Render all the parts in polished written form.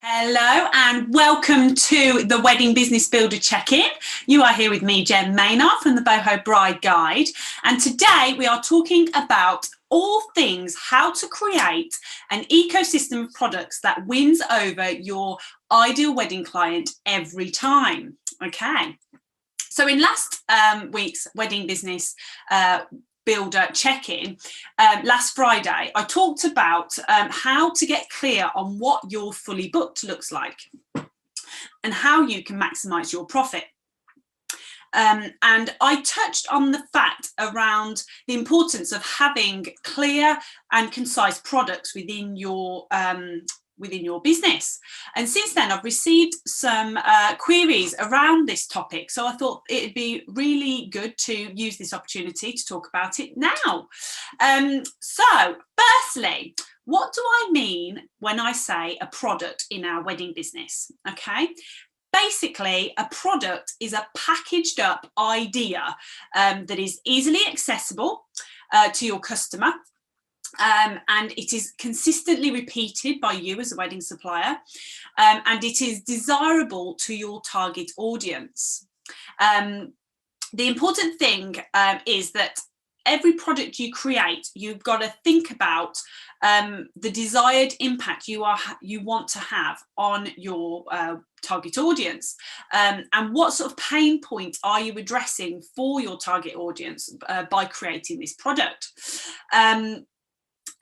Hello and welcome to the Wedding Business Builder Check-in. You are here with me, Jen Maynard from the Boho Bride Guide, and today we are talking about all things how to create an ecosystem of products that wins over your ideal wedding client every time. Okay, so in last week's Wedding Business Builder check-in last Friday, I talked about how to get clear on what your fully booked looks like and how you can maximize your profit. And I touched on the fact around the importance of having clear and concise products within your business. And since then, I've received some queries around this topic. So I thought it'd be really good to use this opportunity to talk about it now. So firstly, what do I mean when I say a product in our wedding business? Okay. Basically, a product is a packaged up idea that is easily accessible to your customer. And it is consistently repeated by you as a wedding supplier, and it is desirable to your target audience. The important thing is that every product you create, you've got to think about the desired impact you want to have on your target audience, and what sort of pain point are you addressing for your target audience by creating this product.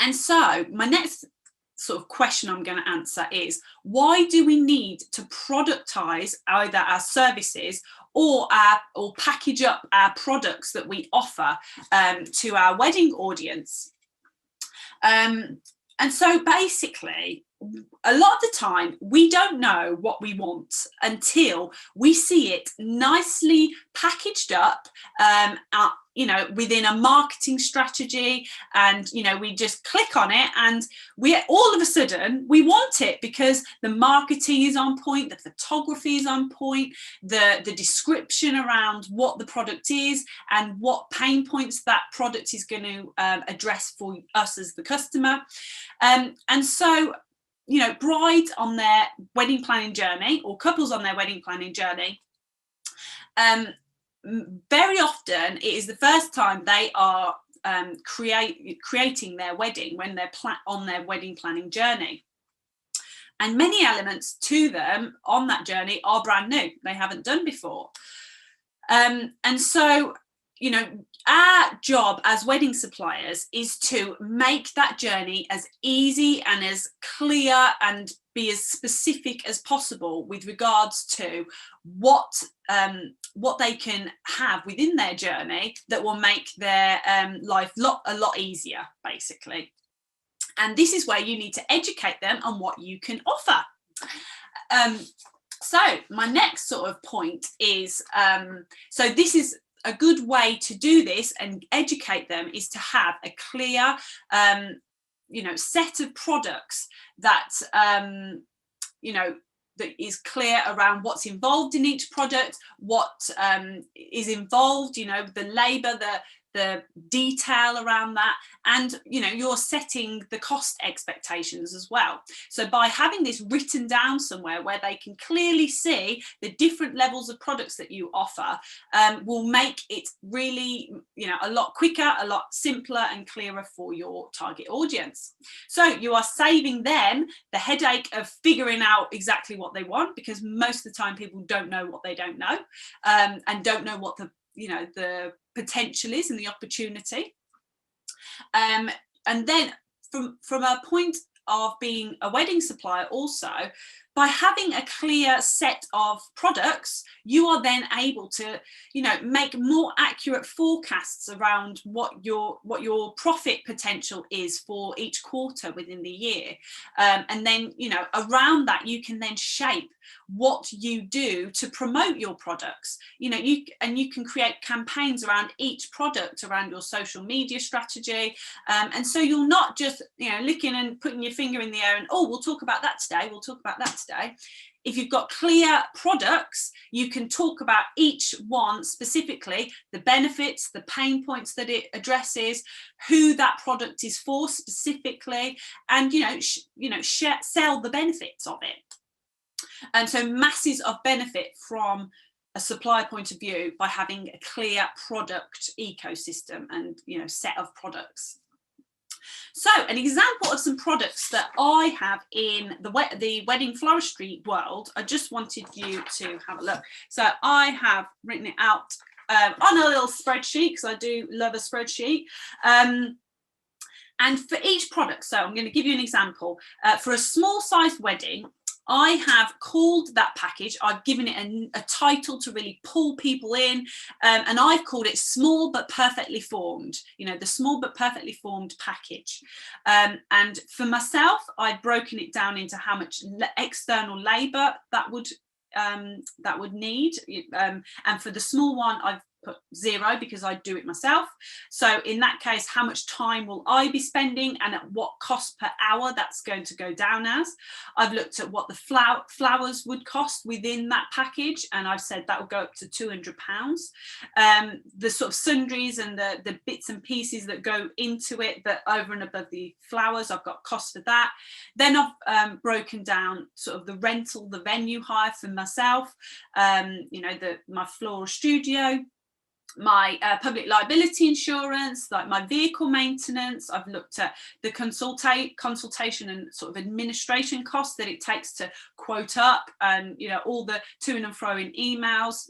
And so my next sort of question I'm going to answer is, why do we need to productize either our services or package up our products that we offer to our wedding audience? And so basically, a lot of the time we don't know what we want until we see it nicely packaged up within a marketing strategy, and we just click on it and we all of a sudden we want it because the marketing is on point, the photography is on point, the description around what the product is and what pain points that product is going to address for us as the customer. And so brides on their wedding planning journey, or couples on their wedding planning journey, very often it is the first time they are creating their wedding when they're on their wedding planning journey. And many elements to them on that journey are brand new. They haven't done before. And so, our job as wedding suppliers is to make that journey as easy and as clear and be as specific as possible with regards to what they can have within their journey that will make their life a lot easier, basically. And this is where you need to educate them on what you can offer. So my next sort of point is, so this is a good way to do this and educate them, is to have a clear set of products that that is clear around what's involved in each product, what is involved, the labor, the detail around that, and you're setting the cost expectations as well. So by having this written down somewhere where they can clearly see the different levels of products that you offer, will make it really a lot quicker, a lot simpler and clearer for your target audience. So you are saving them the headache of figuring out exactly what they want, because most of the time people don't know what they don't know, and don't know what the potential is and the opportunity. And then from a point of being a wedding supplier also, by having a clear set of products, you are then able to make more accurate forecasts around what your profit potential is for each quarter within the year, and then around that you can then shape what you do to promote your products. You can create campaigns around each product, around your social media strategy, and so you're not just looking and putting your finger in the air and, oh, we'll talk about that today, If you've got clear products, you can talk about each one specifically, the benefits, the pain points that it addresses, who that product is for specifically, and sell the benefits of it. And so masses of benefit from a supply point of view by having a clear product ecosystem and, you know, set of products. So an example of some products that I have in the wedding floristry world, I just wanted you to have a look. So I have written it out on a little spreadsheet, because I do love a spreadsheet. And for each product, so I'm going to give you an example. For a small sized wedding, I have called that package, I've given it a title to really pull people in, and I've called it Small But Perfectly Formed, you know, the Small But Perfectly Formed package. And for myself, I've broken it down into how much external labour that would need, and for the small one, I've put 0 because I do it myself. So in that case, how much time will I be spending and at what cost per hour that's going to go down as. I've looked at what the flowers would cost within that package, and I've said that will go up to £200. The sort of sundries and the bits and pieces that go into it, that over and above the flowers, I've got costs for that. Then I've broken down sort of the rental, the venue hire for myself, you know, my floral studio, my public liability insurance, like my vehicle maintenance. I've looked at the consultation and sort of administration costs that it takes to quote up, and, you know, all the to and fro in emails,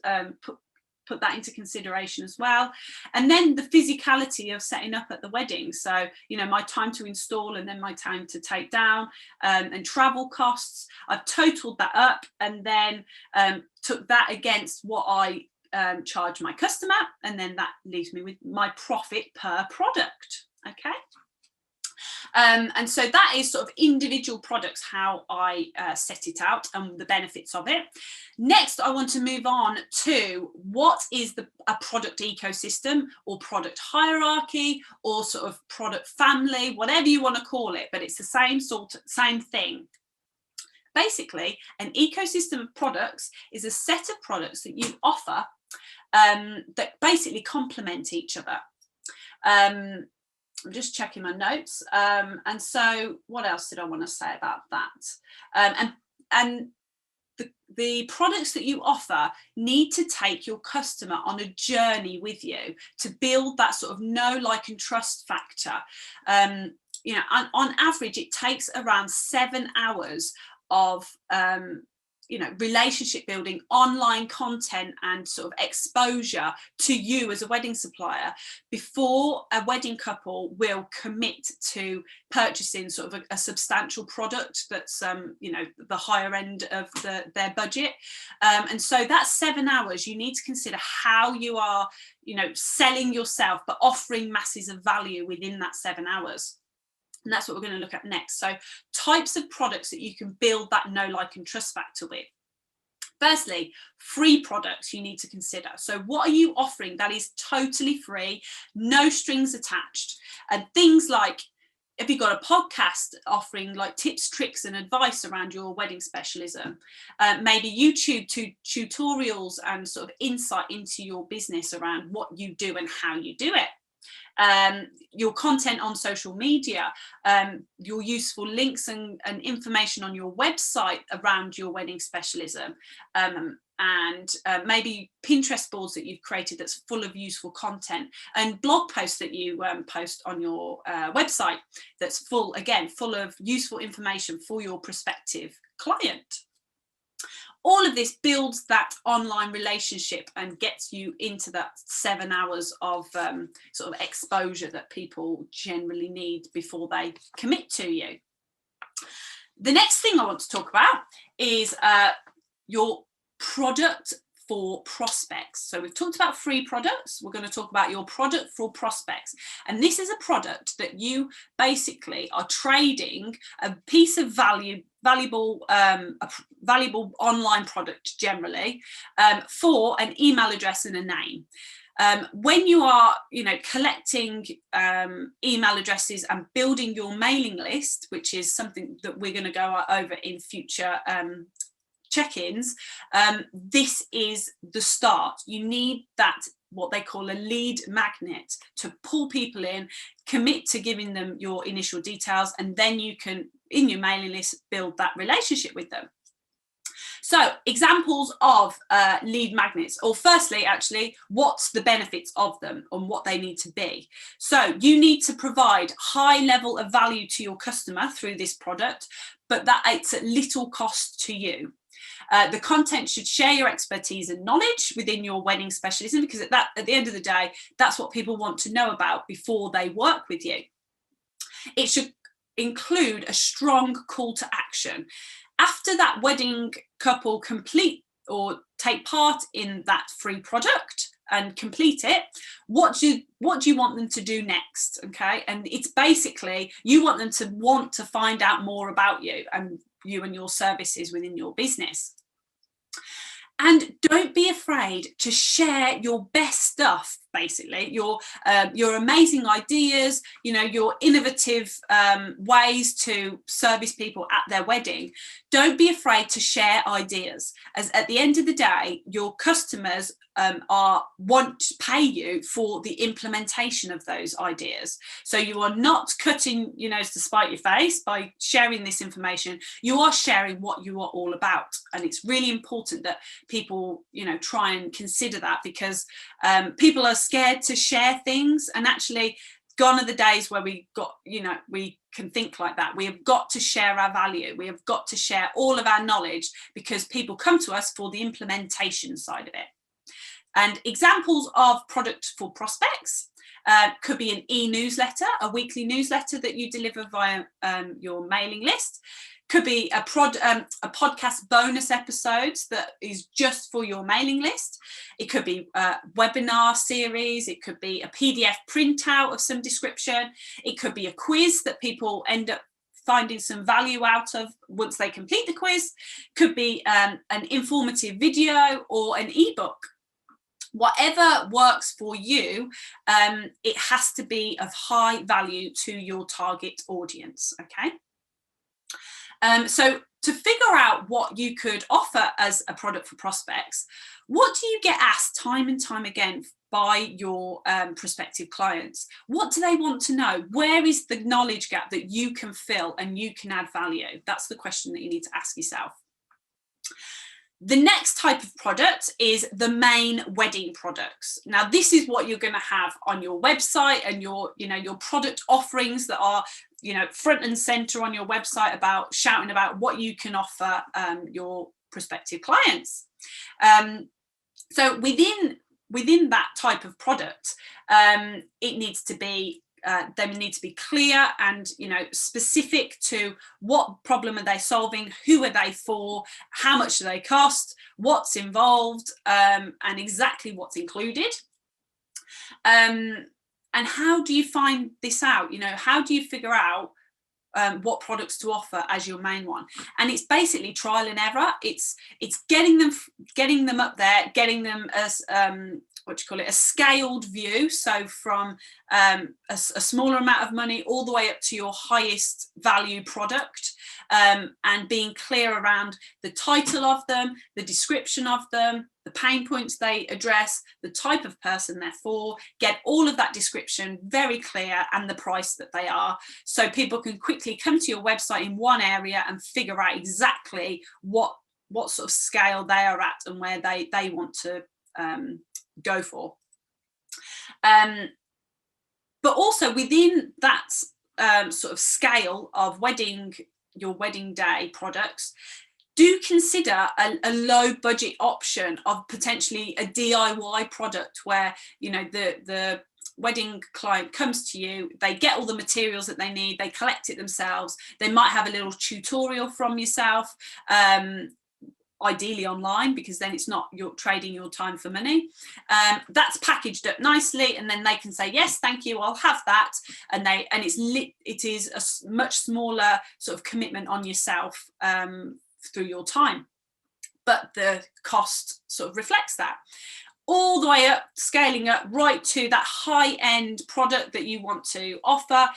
put that into consideration as well. And then the physicality of setting up at the wedding. So, you know, my time to install and then my time to take down, and travel costs. I've totaled that up and then took that against what I charge my customer, and then that leaves me with my profit per product. Okay. And so that is sort of individual products, how I set it out and the benefits of it. Next, I want to move on to what is a product ecosystem or product hierarchy or sort of product family, whatever you want to call it, but it's the same thing. Basically, an ecosystem of products is a set of products that you offer that basically complement each other. I'm just checking my notes. And so what else did I want to say about that? And the products that you offer need to take your customer on a journey with you to build that sort of know, like and trust factor. You know, on average, it takes around 7 hours of you know, relationship building, online content and sort of exposure to you as a wedding supplier before a wedding couple will commit to purchasing sort of a substantial product that's you know, the higher end of their budget. And so that's 7 hours. You need to consider how you are, you know, selling yourself but offering masses of value within that 7 hours. And that's what we're going to look at next. So types of products that you can build that know, like and trust factor with. Firstly, free products you need to consider. So what are you offering that is totally free, no strings attached? And things like, if you've got a podcast offering like tips, tricks and advice around your wedding specialism, maybe YouTube tutorials and sort of insight into your business around what you do and how you do it. Your content on social media, your useful links and information on your website around your wedding specialism, and maybe Pinterest boards that you've created that's full of useful content, and blog posts that you post on your website that's full of useful information for your prospective client. All of this builds that online relationship and gets you into that 7 hours of sort of exposure that people generally need before they commit to you. The next thing I want to talk about is your product for prospects. So we've talked about free products. We're going to talk about your product for prospects. And this is a product that you basically are trading a piece of valuable online product generally for an email address and a name. When you are, you know, collecting email addresses and building your mailing list, which is something that we're going to go over in future check-ins, this is the start. You need that, what they call a lead magnet, to pull people in, commit to giving them your initial details, and then you can, in your mailing list, build that relationship with them. So examples of lead magnets, or firstly, actually, what's the benefits of them and what they need to be. So you need to provide high level of value to your customer through this product, but that it's at little cost to you. The content should share your expertise and knowledge within your wedding specialism, because at the end of the day, that's what people want to know about before they work with you. It should include a strong call to action. After that wedding couple complete or take part in that free product and complete it, what do you want them to do next? Okay, and it's basically you want them to want to find out more about you and your services within your business. And don't be afraid to share your best stuff, basically, your amazing ideas, your innovative ways to service people at their wedding. Don't be afraid to share ideas, as at the end of the day, your customers want to pay you for the implementation of those ideas. So you are not cutting your nose to spite your face by sharing this information. You are sharing what you are all about, and it's really important that people try and consider that, because people are scared to share things, and actually gone are the days where we can think like that. We have got to share our value. We have got to share all of our knowledge, because people come to us for the implementation side of it. And examples of product for prospects could be an e-newsletter, a weekly newsletter that you deliver via your mailing list. Could be a podcast bonus episodes that is just for your mailing list. It could be a webinar series. It could be a PDF printout of some description. It could be a quiz that people end up finding some value out of once they complete the quiz. Could be an informative video or an ebook. Whatever works for you, it has to be of high value to your target audience. Okay. So to figure out what you could offer as a product for prospects, what do you get asked time and time again by your prospective clients? What do they want to know? Where is the knowledge gap that you can fill and you can add value? That's the question that you need to ask yourself. The next type of product is the main wedding products. Now, this is what you're going to have on your website, and your product offerings that are, front and center on your website, about shouting about what you can offer your prospective clients. So within that type of product, it needs to be they need to be clear and specific to what problem are they solving, who are they for, how much do they cost, what's involved, and exactly what's included. And how do you find this out? How do you figure out what products to offer as your main one? And it's basically trial and error. It's getting them up there, getting them as a scaled view. So from a smaller amount of money all the way up to your highest value product, and being clear around the title of them, the description of them, the pain points they address, the type of person they're for. Get all of that description very clear, and the price that they are, so people can quickly come to your website in one area and figure out exactly what sort of scale they are at and where they want to go for. But also within that sort of scale of your wedding day products, do consider a low budget option of potentially a DIY product, where the wedding client comes to you, they get all the materials that they need, they collect it themselves, they might have a little tutorial from yourself, ideally online, because then it's not you're trading your time for money. That's packaged up nicely, and then they can say, yes, thank you, I'll have that. And it is a much smaller sort of commitment on yourself through your time, but the cost sort of reflects that. All the way up, scaling up right to that high-end product that you want to offer,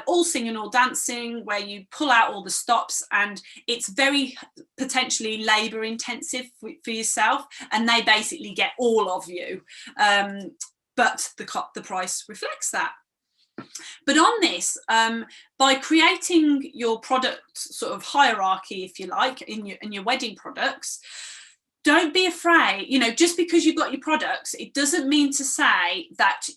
all singing, all dancing, where you pull out all the stops, and it's very potentially labour intensive for yourself, and they basically get all of you, but the price reflects that. But on this, by creating your product sort of hierarchy, if you like, in your wedding products, don't be afraid. Just because you've got your products, it doesn't mean to say that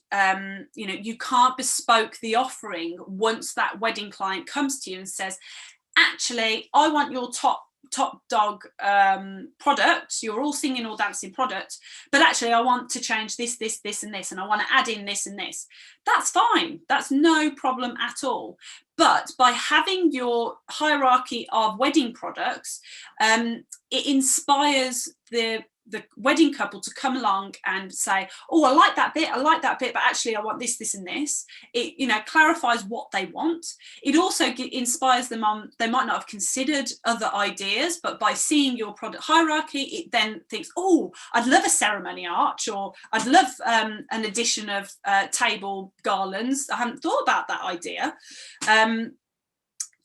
you can't bespoke the offering once that wedding client comes to you and says, actually, I want your top dog product, your all singing, all dancing product, but actually I want to change this and this, and I want to add in this and this. That's fine, that's no problem at all. But by having your hierarchy of wedding products, it inspires the wedding couple to come along and say, oh, I like that bit, but actually I want this and this. It clarifies what they want. It also inspires them on, they might not have considered other ideas, but by seeing your product hierarchy, it then thinks, oh, I'd love a ceremony arch, or I'd love an addition of table garlands. I haven't thought about that idea.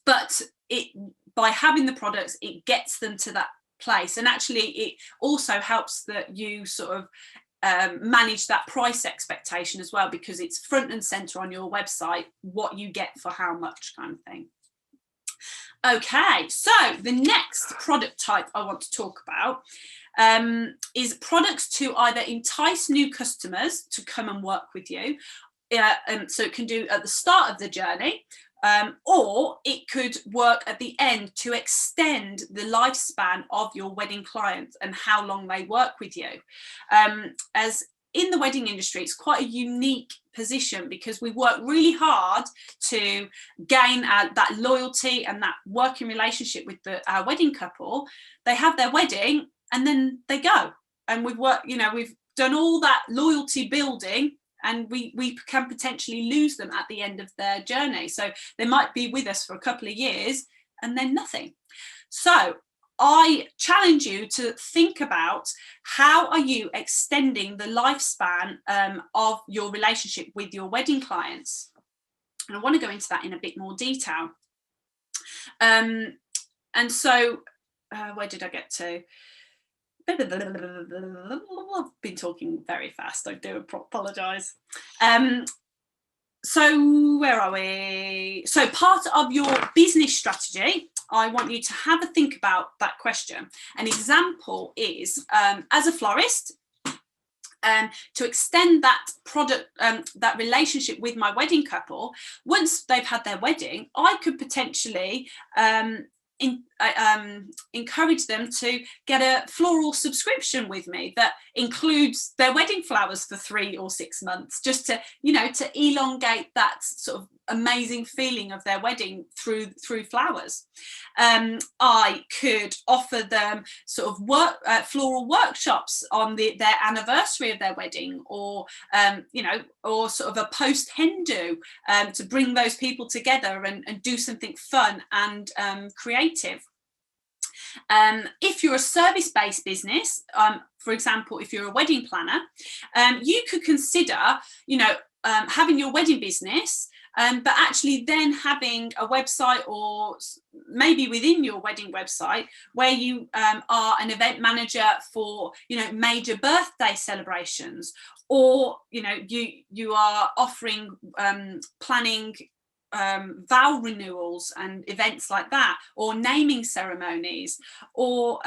But by having the products, it gets them to that place, and actually it also helps that you sort of manage that price expectation as well, because it's front and center on your website what you get for how much, kind of thing. Okay, so the next product type I want to talk about is products to either entice new customers to come and work with you, so it can do at the start of the journey, or it could work at the end to extend the lifespan of your wedding clients and how long they work with you. As in the wedding industry, it's quite a unique position because we work really hard to gain that loyalty and that working relationship with our wedding couple. They have their wedding and then they go, and we've done all that loyalty building, and we can potentially lose them at the end of their journey. So they might be with us for a couple of years and then nothing. So I challenge you to think about, how are you extending the lifespan of your relationship with your wedding clients? And I want to go into that in a bit more detail. And so where did I get to? I've been talking very fast, I do apologise. So where are we? So part of your business strategy, I want you to have a think about that question. An example is, as a florist, to extend that product, that relationship with my wedding couple, once they've had their wedding, I could potentially encourage them to get a floral subscription with me that includes their wedding flowers for 3 or 6 months, just to to elongate that sort of amazing feeling of their wedding through flowers. I could offer them sort of floral workshops on their anniversary of their wedding, or or sort of a post hen do, to bring those people together and do something fun and creative. If you're a service-based business, for example, if you're a wedding planner, you could consider having your wedding business, but actually then having a website, or maybe within your wedding website, where you are an event manager for major birthday celebrations, or you are offering planning vow renewals and events like that, or naming ceremonies, or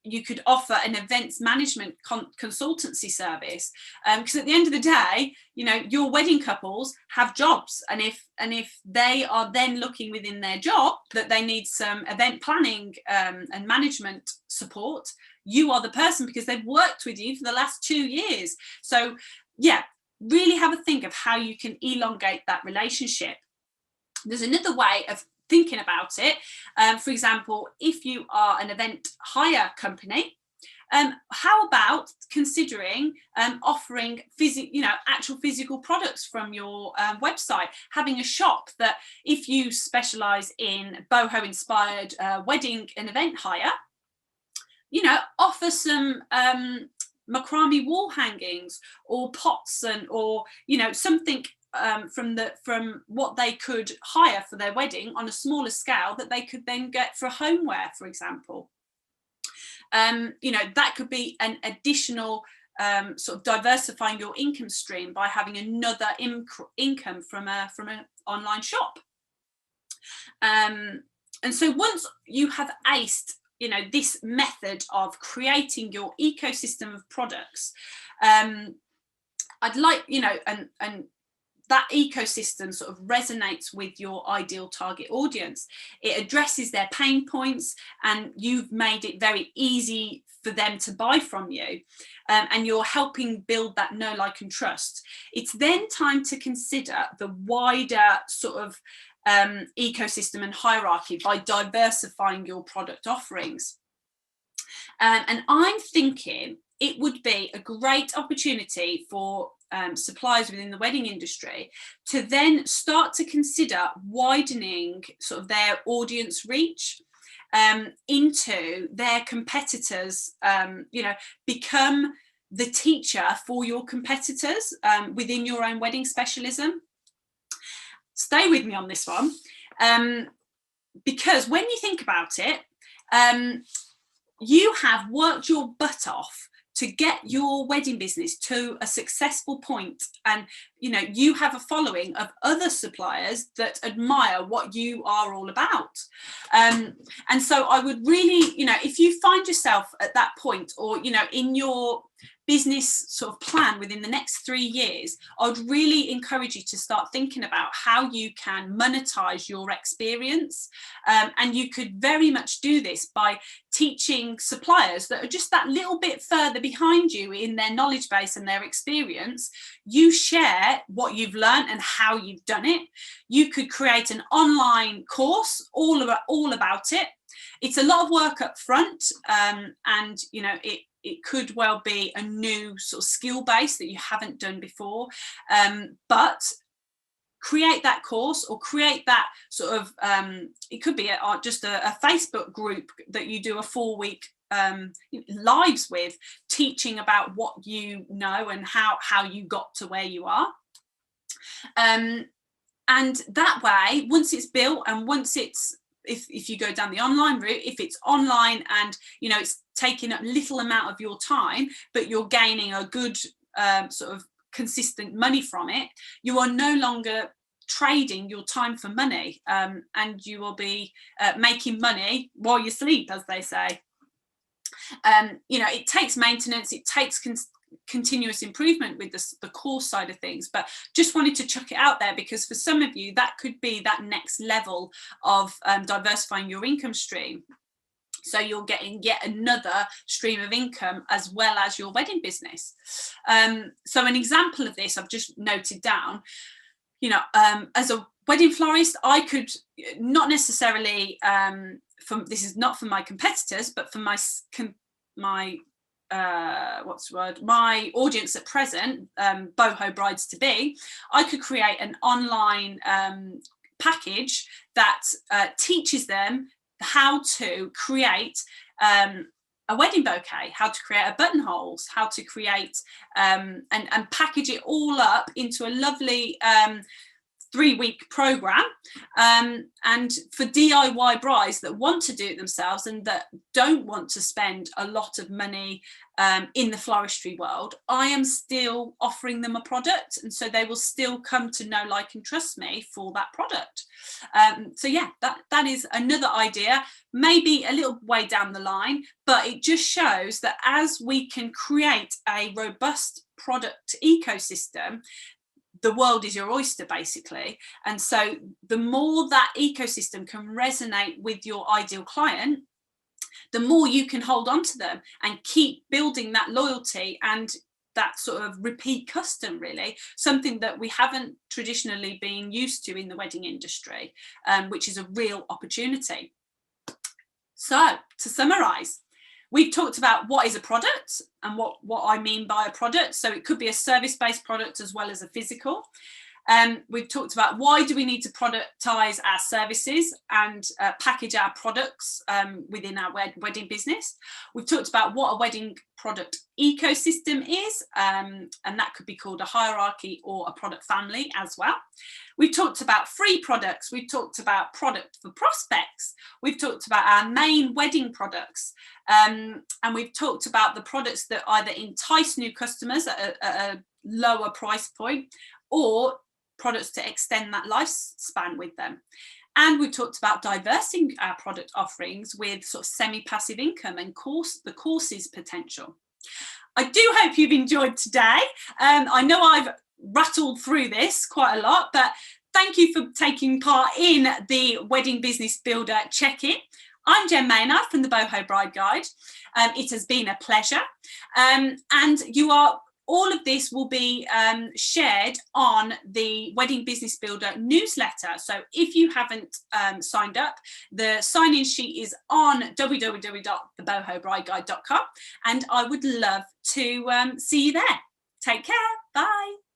you could offer an events management consultancy service, because at the end of the day, your wedding couples have jobs, and if they are then looking within their job that they need some event planning and management support, you are the person, because they've worked with you for the last 2 years. So yeah, really have a think of how you can elongate that relationship. There's another way of thinking about it. For example, if you are an event hire company, how about considering offering actual physical products from your website, having a shop that, if you specialise in boho inspired wedding and event hire, offer some macrame wall hangings, or pots, or something from what they could hire for their wedding on a smaller scale, that they could then get for homeware, for example. That could be an additional sort of diversifying your income stream by having another income from an online shop. And so once you have aced, this method of creating your ecosystem of products, I'd like, and that ecosystem sort of resonates with your ideal target audience. It addresses their pain points, and you've made it very easy for them to buy from you, and you're helping build that know, like and trust. It's then time to consider the wider sort of ecosystem and hierarchy by diversifying your product offerings. And I'm thinking it would be a great opportunity for suppliers within the wedding industry to then start to consider widening sort of their audience reach into their competitors, become the teacher for your competitors within your own wedding specialism. Stay with me on this one, because when you think about it, you have worked your butt off to get your wedding business to a successful point, and you have a following of other suppliers that admire what you are all about, and so I would really, if you find yourself at that point, or in your business sort of plan within the next 3 years, I would really encourage you to start thinking about how you can monetize your experience, and you could very much do this by teaching suppliers that are just that little bit further behind you in their knowledge base and their experience. You share what you've learned and how you've done it. You could create an online course all about it. It's a lot of work up front, and it could well be a new sort of skill base that you haven't done before, but create that course, or create that sort of, it could be just a Facebook group that you do a 4-week lives with, teaching about what you know and how you got to where you are. And that way, once it's built, and once it's, if you go down the online route, if it's online and it's taking up little amount of your time, but you're gaining a good sort of consistent money from it, you are no longer trading your time for money, and you will be making money while you sleep, as they say. It takes maintenance, it takes continuous improvement with the course side of things, but just wanted to chuck it out there, because for some of you that could be that next level of diversifying your income stream, so you're getting yet another stream of income as well as your wedding business. So an example of this I've just noted down, as a wedding florist, I could not necessarily, this is not for my competitors, but for my my audience at present, boho brides to be, I could create an online package that teaches them how to create a wedding bouquet, how to create a buttonholes, how to create and package it all up into a lovely 3-week program, and for DIY brides that want to do it themselves and that don't want to spend a lot of money in the floristry world, I am still offering them a product, and so they will still come to know, like and trust me for that product. So yeah, that is another idea, maybe a little way down the line, but it just shows that as we can create a robust product ecosystem, the world is your oyster, basically. And so the more that ecosystem can resonate with your ideal client, the more you can hold on to them and keep building that loyalty and that sort of repeat custom, really, something that we haven't traditionally been used to in the wedding industry, which is a real opportunity. So to summarize, we've talked about what is a product and what I mean by a product. So it could be a service-based product as well as a physical. We've talked about why do we need to productize our services and package our products within our wedding business. We've talked about what a wedding product ecosystem is, and that could be called a hierarchy or a product family as well. We've talked about free products. We've talked about product for prospects. We've talked about our main wedding products. And we've talked about the products that either entice new customers at a lower price point or products to extend that lifespan with them. And we've talked about diversifying our product offerings with sort of semi-passive income and the courses potential. I do hope you've enjoyed today. I know I've rattled through this quite a lot, but thank you for taking part in the Wedding Business Builder check-in. I'm Jen Maynard from the Boho Bride Guide. It has been a pleasure. And all of this will be shared on the Wedding Business Builder newsletter. So if you haven't signed up, the sign-in sheet is on www.thebohobrideguide.com, and I would love to see you there. Take care. Bye.